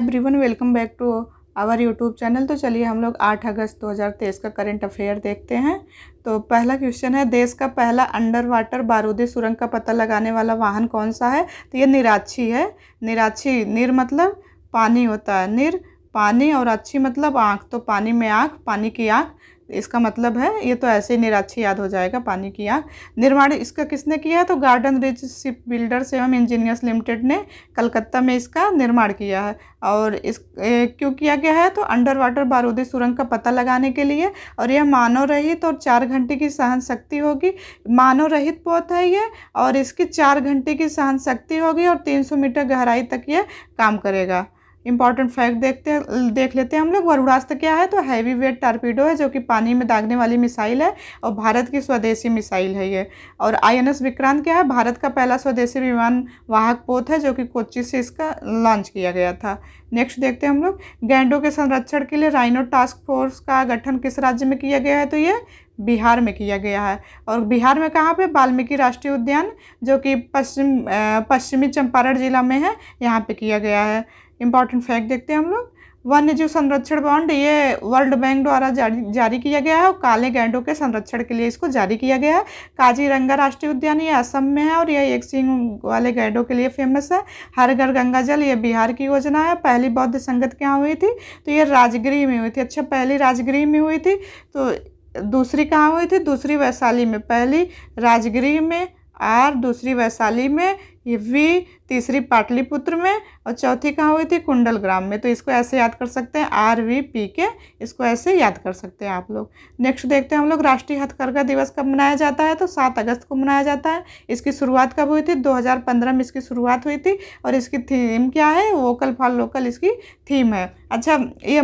Everyone, welcome back to our YouTube channel. तो चलिए हम लोग 8 अगस्त 2023 का करंट अफेयर देखते हैं। तो पहला क्वेश्चन है, देश का पहला अंडर वाटर बारूदी सुरंग का पता लगाने वाला वाहन कौन सा है? तो ये निराक्षी है। निराक्षी, निर मतलब पानी होता है, निर पानी, और अच्छी मतलब आँख, तो पानी में आँख, पानी की आँख इसका मतलब है। ये तो ऐसे ही निराक्षी याद हो जाएगा, पानी की आँख। निर्माण इसका किसने किया है? तो गार्डन रिच शिप बिल्डर्स एवं इंजीनियर्स लिमिटेड ने कलकत्ता में इसका निर्माण किया है। और क्यों किया गया है? तो अंडर वाटर बारूदी सुरंग का पता लगाने के लिए। और यह मानव रहित और 4 घंटे की सहन शक्ति होगी। मानव रहित पौध है ये, और इसकी 4 घंटे की सहन शक्ति होगी और 300 मीटर गहराई तक ये काम करेगा। इंपॉर्टेंट फैक्ट देख लेते हैं हम लोग। वरुणास्त्र क्या है? तो हैवी वेट टारपीडो है, जो कि पानी में दागने वाली मिसाइल है और भारत की स्वदेशी मिसाइल है ये। और INS विक्रांत क्या है? भारत का पहला स्वदेशी विमान वाहक पोत है, जो कि कोच्चि से इसका लॉन्च किया गया था। नेक्स्ट देखते हैं हम लोग, गैंडों के संरक्षण के लिए राइनो टास्क फोर्स का गठन किस राज्य में किया गया है? तो ये बिहार में किया गया है। और बिहार में कहाँ पे? वाल्मीकि राष्ट्रीय उद्यान, जो कि पश्चिमी चंपारण जिला में है, यहाँ पे किया गया है। इंपॉर्टेंट फैक्ट देखते हैं हम लोग। वन्य जीव संरक्षण बॉन्ड ये वर्ल्ड बैंक द्वारा जारी किया गया है और काले गैंडों के संरक्षण के लिए इसको जारी किया गया है। काजीरंगा राष्ट्रीय उद्यान ये असम में है और यह एक सींग वाले गैंडों के लिए फेमस है। हर घर गंगा जल ये बिहार की योजना है। पहली बौद्ध संगत कहाँ हुई थी? तो ये राजगिरी में हुई थी। अच्छा, पहली राजगिरी में हुई थी, तो दूसरी कहाँ हुई थी? दूसरी वैशाली में। पहली राजगिरी में R, दूसरी वैशाली में ये V, तीसरी पाटलिपुत्र में, और चौथी कहाँ हुई थी? कुंडलग्राम में। तो इसको ऐसे याद कर सकते हैं, RVP के, इसको ऐसे याद कर सकते हैं आप लोग। नेक्स्ट देखते हैं हम लोग, राष्ट्रीय हथकरघा दिवस कब मनाया जाता है? तो 7 अगस्त को मनाया जाता है। इसकी शुरुआत कब हुई थी? 2015 में इसकी शुरुआत हुई थी। और इसकी थीम क्या है? वोकल फॉर लोकल इसकी थीम है। अच्छा, ये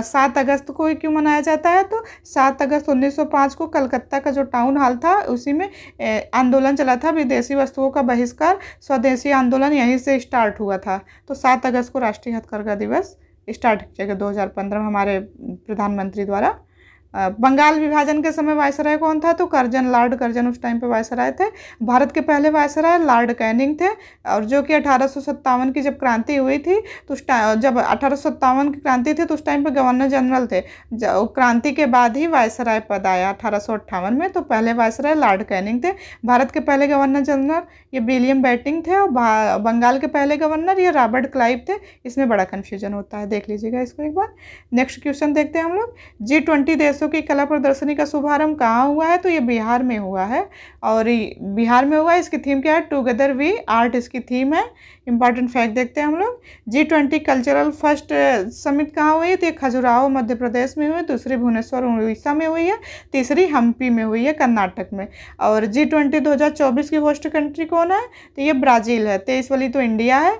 7 अगस्त को क्यों मनाया जाता है? तो 7 अगस्त 1905 को कलकत्ता का जो टाउन हॉल था, उसी में आंदोलन चला था, विदेशी वस्तुओं का बहिष्कार, स्वदेशी आंदोलन यहीं से स्टार्ट हुआ था। तो 7 अगस्त को राष्ट्रीय हथकरघा दिवस स्टार्ट किया गया 2015 में हमारे प्रधानमंत्री द्वारा। बंगाल विभाजन के समय वायसराय कौन था? तो कर्जन, लॉर्ड कर्जन उस टाइम पे वायसराय थे। भारत के पहले वायसराय लॉर्ड कैनिंग थे, और जो कि 1857 की जब क्रांति हुई थी, तो जब 1857 की क्रांति थी तो उस टाइम पे गवर्नर जनरल थे। क्रांति के बाद ही वायसराय पद आया 1858 में। तो पहले वायसराय लॉर्ड कैनिंग थे। भारत के पहले गवर्नर जनरल ये विलियम बेंटिंक थे, और बंगाल के पहले गवर्नर ये रॉबर्ट क्लाइव थे। इसमें बड़ा कन्फ्यूजन होता है, देख लीजिएगा इसको एक बार। नेक्स्ट क्वेश्चन देखते हैं हम लोग, G20 देशों की कला प्रदर्शनी का शुभारंभ कहाँ हुआ है? तो ये बिहार में हुआ है। और बिहार में हुआ है। इसकी थीम क्या है? टुगेदर वी आर्ट इसकी थीम है। इंपॉर्टेंट फैक्ट देखते हैं हम लोग, G20 कल्चरल फर्स्ट समिट कहाँ हुई है? तो ये खजुराहो मध्य प्रदेश में हुई है। दूसरी भुवनेश्वर उड़ीसा में हुई है। तीसरी हम्पी में हुई है, कर्नाटक में। और G20 2024 की होस्ट कंट्री कौन है? तो ये ब्राज़ील है। 23 वाली तो इंडिया है।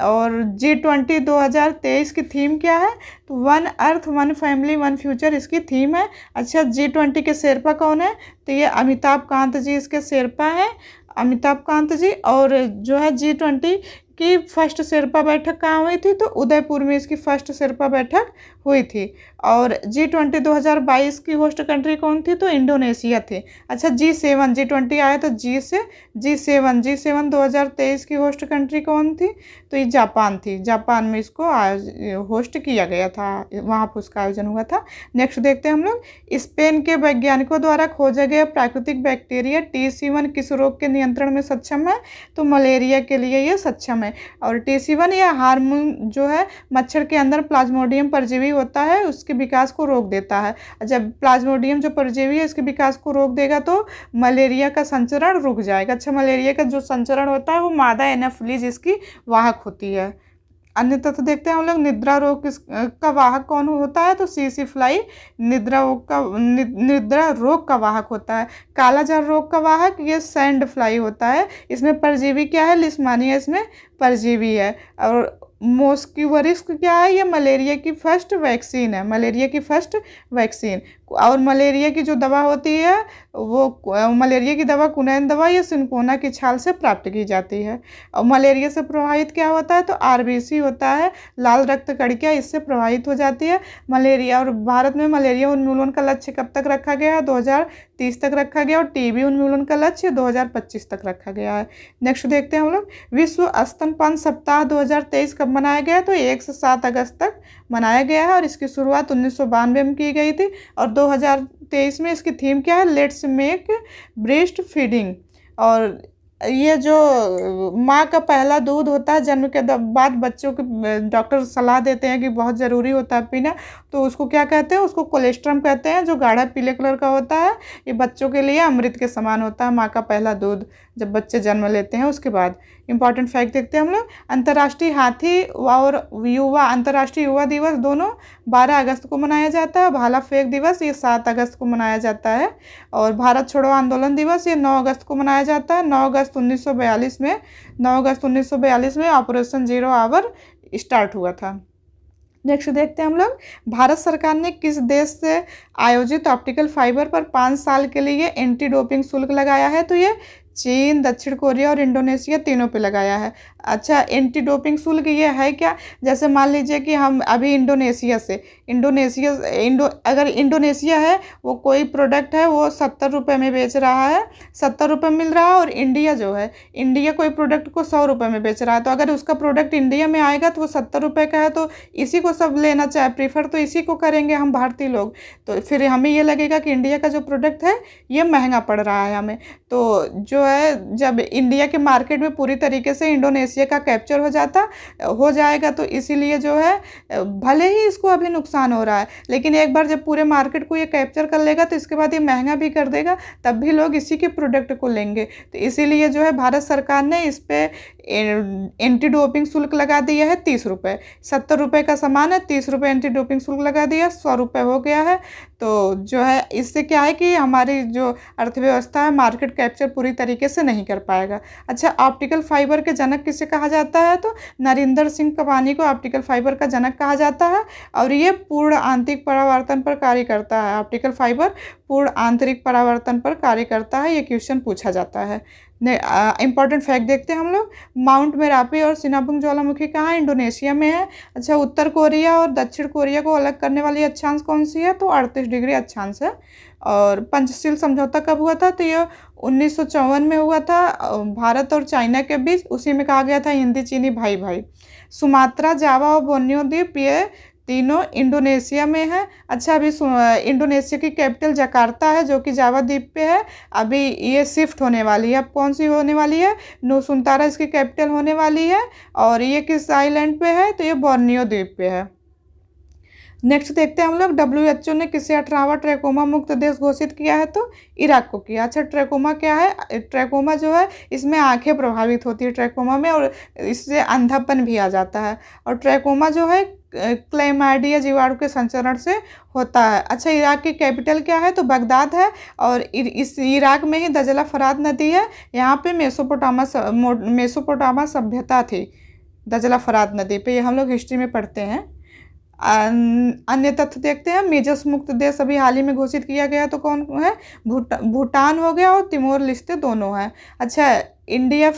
और G20 2023 की थीम क्या है? तो 1 अर्थ 1 फैमिली 1 फ्यूचर इसकी थीम है। अच्छा, G20 के शेरपा कौन है? तो ये अमिताभ कांत जी इसके शेरपा हैं, अमिताभ कांत जी। और जो है G20 की फर्स्ट शेरपा बैठक कहाँ हुई थी? तो उदयपुर में इसकी फर्स्ट शेरपा बैठक हुई थी। और G20 2022 की होस्ट कंट्री कौन थी? तो इंडोनेशिया थी। अच्छा, G7 G20 आया तो G से G7 2023 की होस्ट कंट्री कौन थी? तो ये जापान थी। जापान में इसको होस्ट किया गया था, वहाँ पर उसका आयोजन हुआ था। नेक्स्ट देखते हैं हम लोग, स्पेन के वैज्ञानिकों द्वारा खोजा गया प्राकृतिक बैक्टीरिया TC1 किस रोग के नियंत्रण में सक्षम है? तो मलेरिया के लिए ये सक्षम है। और TC1 यह हार्मोन जो है मच्छर के अंदर प्लाज्मोडियम परजीवी होता है, उसके विकास को रोक देता है। जब प्लाज्मोडियम जो परजीवी है इसके विकास को रोक देगा तो मलेरिया का संचरण रुक जाएगा। अच्छा, मलेरिया का जो संचरण होता है वो मादा एनाफिलीज इसकी वाहक होती है। अन्य तथ्य देखते हैं हम लोग, निद्रा रोग का वाहक कौन होता है? तो CC फ्लाई निद्रा रोग का वाहक होता है। कालाजार रोग का वाहक ये सैंड फ्लाई होता है। इसमें परजीवी क्या है? लिस्मानिया इसमें परजीवी है। और मॉस्किवरिस्क क्या है? ये मलेरिया की फर्स्ट वैक्सीन है, मलेरिया की फर्स्ट वैक्सीन। और मलेरिया की जो दवा होती है वो मलेरिया की दवा कुनैन दवा या सिनकोना की छाल से प्राप्त की जाती है। और मलेरिया से प्रभावित क्या होता है, तो आरबीसी होता है, लाल रक्त कणिका, इससे प्रभावित हो जाती है मलेरिया। और भारत में मलेरिया उन्मूलन का लक्ष्य कब तक रखा गया है, 2030 तक रखा गया। और टीबी उन्मूलन का लक्ष्य 2025 तक रखा गया है। नेक्स्ट देखते हैं हम लोग, विश्व स्तनपान सप्ताह 2023 कब मनाया गया है, तो 1 से 7 अगस्त तक मनाया गया है। और इसकी शुरुआत 1992 में की गई थी। और 2023 में इसकी थीम क्या है, लेट्स मेक ब्रेस्ट फीडिंग। और ये जो माँ का पहला दूध होता है, जन्म के बाद बच्चों के डॉक्टर सलाह देते हैं कि बहुत ज़रूरी होता है पीना, तो उसको क्या कहते हैं, उसको कोलेस्ट्रम कहते हैं, जो गाढ़ा पीले कलर का होता है। ये बच्चों के लिए अमृत के समान होता है, माँ का पहला दूध जब बच्चे जन्म लेते हैं उसके बाद। इंपॉर्टेंट फैक्ट देखते हैं हम लोग, अंतर्राष्ट्रीय हाथी और अंतर्राष्ट्रीय युवा दिवस दोनों 12 अगस्त को मनाया जाता है। भाला फेंक दिवस ये 7 अगस्त को मनाया जाता है। और भारत छोड़ो आंदोलन दिवस ये 9 अगस्त को मनाया जाता है। 9 अगस्त 1942 में ऑपरेशन जीरो आवर स्टार्ट हुआ था। नेक्स्ट देखते हैं हम लोग, भारत सरकार ने किस देश से आयोजित ऑप्टिकल फाइबर पर 5 साल के लिए एंटी डोपिंग शुल्क लगाया है, तो ये चीन, दक्षिण कोरिया और इंडोनेशिया तीनों पे लगाया है। अच्छा, एंटी डोपिंग शुल्क ये है क्या, जैसे मान लीजिए कि हम अभी अगर इंडोनेशिया है, वो कोई प्रोडक्ट है वो 70 रुपये में बेच रहा है, 70 रुपये मिल रहा है। और इंडिया कोई प्रोडक्ट को 100 रुपये में बेच रहा है, तो अगर उसका प्रोडक्ट इंडिया में आएगा तो वो 70 रुपये का है, तो इसी को सब लेना चाहे, प्रीफर तो इसी को करेंगे हम भारतीय लोग। तो फिर हमें ये लगेगा कि इंडिया का जो प्रोडक्ट है ये महंगा पड़ रहा है हमें। तो जो है, जब इंडिया के मार्केट में पूरी तरीके से इंडोनेशिया का कैप्चर हो जाएगा, तो इसीलिए जो है, भले ही इसको अभी नुकसान हो रहा है, लेकिन एक बार जब पूरे मार्केट को ये कैप्चर कर लेगा तो इसके बाद ये महंगा भी कर देगा, तब भी लोग इसी के प्रोडक्ट को लेंगे। तो इसीलिए जो है, भारत सरकार ने इस पे एंटी डोपिंग शुल्क लगा दिया है 30 रुपये। 70 रुपये का सामान है, 30 रुपये एंटी डोपिंग शुल्क लगा दिया, 100 रुपये हो गया है। तो जो है, इससे क्या है कि हमारी जो अर्थव्यवस्था है, मार्केट कैप्चर पूरी तरीके से नहीं कर पाएगा। अच्छा, ऑप्टिकल फाइबर के जनक किसे कहा जाता है, तो नरेंद्र सिंह कपानी को ऑप्टिकल फाइबर का जनक कहा जाता है। और ये पूर्ण आंतरिक परावर्तन पर कार्य करता है। ऑप्टिकल फाइबर पूर्ण आंतरिक परावर्तन पर कार्य करता है, ये क्वेश्चन पूछा जाता है। इंपॉर्टेंट फैक्ट देखते हैं हम लोग, माउंट मेरापी और सिनाबुंग ज्वालामुखी कहाँ, इंडोनेशिया में है। अच्छा, उत्तर कोरिया और दक्षिण कोरिया को अलग करने वाली अक्षांश कौन सी है, तो 38 डिग्री अक्षांश है। और पंचशील समझौता कब हुआ था, तो ये 1954 में हुआ था, भारत और चाइना के बीच। उसी में कहा गया था हिंदी चीनी भाई भाई। सुमात्रा, जावा और बोर्नियो द्वीप ये तीनों इंडोनेशिया में है। अच्छा, अभी इंडोनेशिया की कैपिटल जकार्ता है, जो कि जावा द्वीप पे है। अभी ये शिफ्ट होने वाली है। अब कौन सी होने वाली है, नुसुंतारा इसकी कैपिटल होने वाली है। और ये किस आइलैंड पे है, तो ये बोर्नियो द्वीप पे है। नेक्स्ट देखते हैं हम लोग, WHO ने किसे 18वां ट्रैकोमा मुक्त देश घोषित किया है, तो इराक को किया। अच्छा, ट्रैकोमा क्या है, ट्रैकोमा जो है, इसमें आंखें प्रभावित होती है ट्रैकोमा में, और इससे अंधापन भी आ जाता है। और ट्रैकोमा जो है क्लैमाइडिया जीवाणु के संचरण से होता है। अच्छा, इराक की कैपिटल क्या है, तो बगदाद है। और इस इराक में ही दजला फरात नदी है, यहाँ पे मेसोपोटामा सभ्यता थी, दजला फरात नदी पे, ये हम लोग हिस्ट्री में पढ़ते हैं। अन्य तथ्य देखते हैं, मेजस मुक्त देश अभी हाल ही में घोषित किया गया, तो कौन है, भूटान हो गया और तिमोर लिस्ते दोनों हैं। अच्छा, इंडिया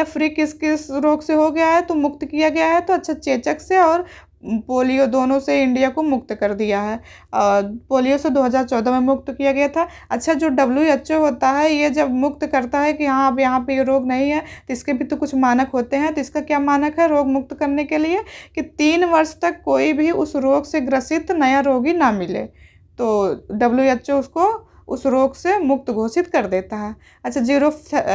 फ्री किस किस रोग से हो गया है, तो मुक्त किया गया है, तो अच्छा, चेचक से और पोलियो दोनों से इंडिया को मुक्त कर दिया है। पोलियो से 2014 में मुक्त किया गया था। अच्छा, जो WHO होता है, ये जब मुक्त करता है कि हाँ अब यहाँ पे ये रोग नहीं है, तो इसके भी तो कुछ मानक होते हैं। तो इसका क्या मानक है रोग मुक्त करने के लिए, कि 3 वर्ष तक कोई भी उस रोग से ग्रसित नया रोगी ना मिले, तो WHO उसको उस रोग से मुक्त घोषित कर देता है। अच्छा,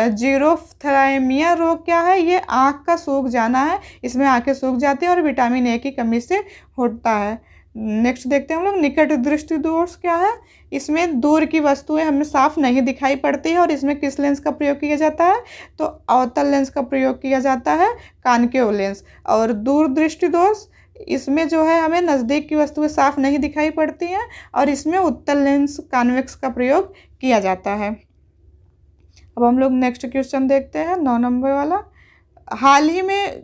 जीरोफ्थैल्मिया रोग क्या है, ये आँख का सूख जाना है, इसमें आँखें सूख जाती हैं और विटामिन ए की कमी से होता है। नेक्स्ट देखते हैं हम लोग, निकट दृष्टि दोष क्या है, इसमें दूर की वस्तुएं हमें साफ नहीं दिखाई पड़ती है। और इसमें किस लेंस का प्रयोग किया जाता है, तो अवतल लेंस का प्रयोग किया जाता है, कॉनकेव लेंस। और दूर दृष्टि दोष, इसमें जो है हमें नज़दीक की वस्तुएं साफ नहीं दिखाई पड़ती हैं, और इसमें उत्तल लेंस कॉन्वेक्स का प्रयोग किया जाता है। अब हम लोग नेक्स्ट क्वेश्चन देखते हैं, 9 नंबर वाला। हाल ही में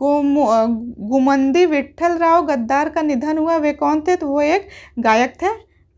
गुमंदी विट्ठल राव गद्दार का निधन हुआ, वे कौन थे, तो वो एक गायक थे।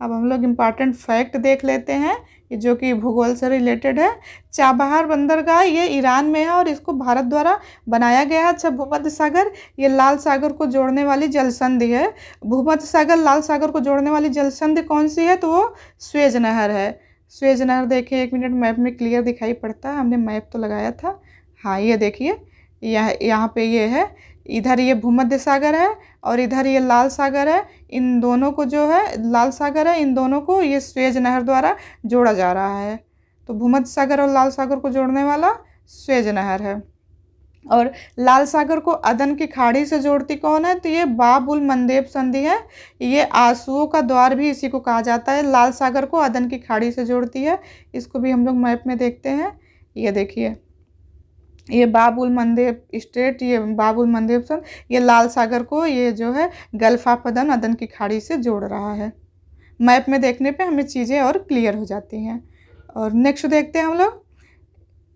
अब हम लोग इम्पॉर्टेंट फैक्ट देख लेते हैं जो कि भूगोल से रिलेटेड है। चाबहार बंदरगाह ये ईरान में है और इसको भारत द्वारा बनाया गया है। अच्छा, भूमध्य सागर ये लाल सागर को जोड़ने वाली जल संधि है। भूमध्य सागर लाल सागर को जोड़ने वाली जल संधि कौन सी है? तो वो स्वेज नहर है। स्वेज नहर देखिए, 1 मिनट, मैप में क्लियर दिखाई पड़ता है, हमने मैप तो लगाया था। हाँ, ये देखिए, यहाँ पे ये है, इधर ये भूमध्य सागर है और इधर ये लाल सागर है। इन दोनों को जो है, लाल सागर है, इन दोनों को ये स्वेज नहर द्वारा जोड़ा जा रहा है। तो भूमध्य सागर और लाल सागर को जोड़ने वाला स्वेज नहर है। और लाल सागर को अदन की खाड़ी से जोड़ती कौन है? तो ये बाब उल मंदेब संधि है। ये आंसुओं का द्वार भी इसी को कहा जाता है। लाल सागर को अदन की खाड़ी से जोड़ती है। इसको भी हम लोग मैप में देखते हैं। ये देखिए, ये बाब उल मंदेब स्ट्रेट, ये बाब उल मंदेब संध, ये लाल सागर को ये जो है गल्फ ऑफ अदन, अदन की खाड़ी से जोड़ रहा है। मैप में देखने पे हमें चीज़ें और क्लियर हो जाती हैं। और नेक्स्ट देखते हैं हम लोग,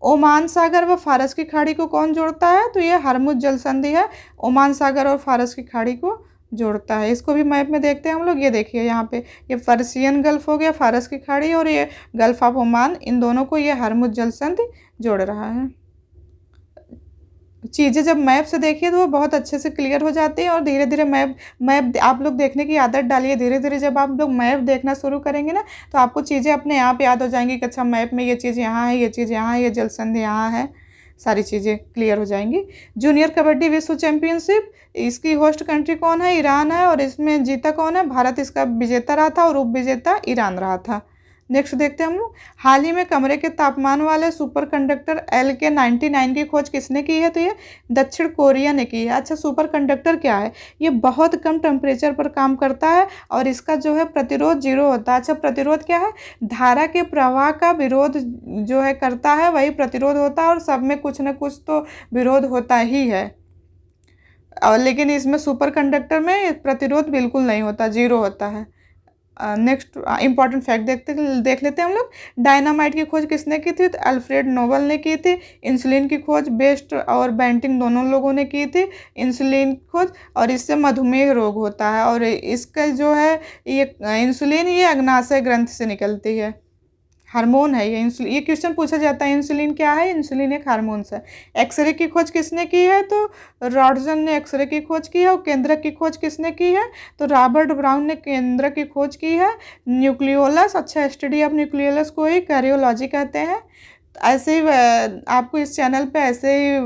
ओमान सागर व फारस की खाड़ी को कौन जोड़ता है? तो ये हरमुज जल संधि है, ओमान सागर और फारस की खाड़ी को जोड़ता है। इसको भी मैप में देखते हैं हम लोग। ये देखिए, यहाँ पे ये पर्सियन गल्फ हो गया, फारस की खाड़ी, और ये गल्फ ऑफ ओमान, इन दोनों को ये हरमुज जल संधि जोड़ रहा है। चीज़ें जब मैप से देखिए तो वो बहुत अच्छे से क्लियर हो जाती है। और धीरे धीरे मैप आप लोग देखने की आदत डालिए। धीरे धीरे जब आप लोग मैप देखना शुरू करेंगे ना, तो आपको चीज़ें अपने आप याद हो जाएंगी कि अच्छा, मैप में ये चीज़ यहाँ है, ये चीज़ यहाँ है, ये जल संधि यहाँ है, सारी चीज़ें क्लियर हो जाएंगी। जूनियर कबड्डी विश्व चैंपियनशिप, इसकी होस्ट कंट्री कौन है? ईरान है। और इसमें जीता कौन है? भारत इसका विजेता रहा था और उप विजेता ईरान रहा था। नेक्स्ट देखते हैं हम लोग, हाल ही में कमरे के तापमान वाले सुपर कंडक्टर LK-99 की खोज किसने की है? तो ये दक्षिण कोरिया ने की है। अच्छा, सुपर कंडक्टर क्या है? ये बहुत कम टेम्परेचर पर काम करता है और इसका जो है प्रतिरोध 0 होता है। अच्छा, प्रतिरोध क्या है? धारा के प्रवाह का विरोध जो है करता है, वही प्रतिरोध होता है। और सब में कुछ न कुछ तो विरोध होता ही है, और लेकिन इसमें सुपर कंडक्टर में प्रतिरोध बिल्कुल नहीं होता, 0 होता है। नेक्स्ट इंपॉर्टेंट फैक्ट देख लेते हैं हम लोग। डायनामाइट की खोज किसने की थी? तो अल्फ्रेड नोबल ने की थी। इंसुलिन की खोज बेस्ट और बेंटिंग दोनों लोगों ने की थी, इंसुलिन खोज। और इससे मधुमेह रोग होता है। और इसका जो है ये इंसुलिन, ये अग्नाशय ग्रंथि से निकलती है, हार्मोन है ये इंसुलिन। ये क्वेश्चन पूछा जाता है, इंसुलिन क्या है? इंसुलिन एक हार्मोन्स है। एक्सरे की खोज किसने की है? तो रॉडसन ने एक्सरे की खोज की है। और केंद्रक की खोज किसने की है? तो रॉबर्ट ब्राउन ने केंद्रक की खोज की है। न्यूक्लियोलस, अच्छा, स्टडी ऑफ न्यूक्लियोलस को ही कैरियोलॉजी कहते हैं। ऐसे ही आपको इस चैनल पे ऐसे ही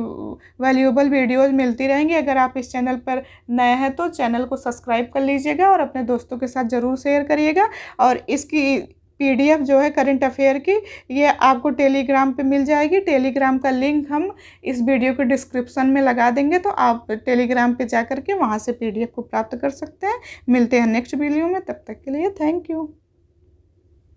वैल्यूएबल वीडियोज़ मिलती रहेंगी। अगर आप इस चैनल पर नए हैं तो चैनल को सब्सक्राइब कर लीजिएगा और अपने दोस्तों के साथ ज़रूर शेयर करिएगा। और इसकी PDF जो है करंट अफेयर की, ये आपको टेलीग्राम पे मिल जाएगी। टेलीग्राम का लिंक हम इस वीडियो के डिस्क्रिप्शन में लगा देंगे, तो आप टेलीग्राम पे जा कर के वहाँ से PDF को प्राप्त कर सकते हैं। मिलते हैं नेक्स्ट वीडियो में, तब तक के लिए थैंक यू।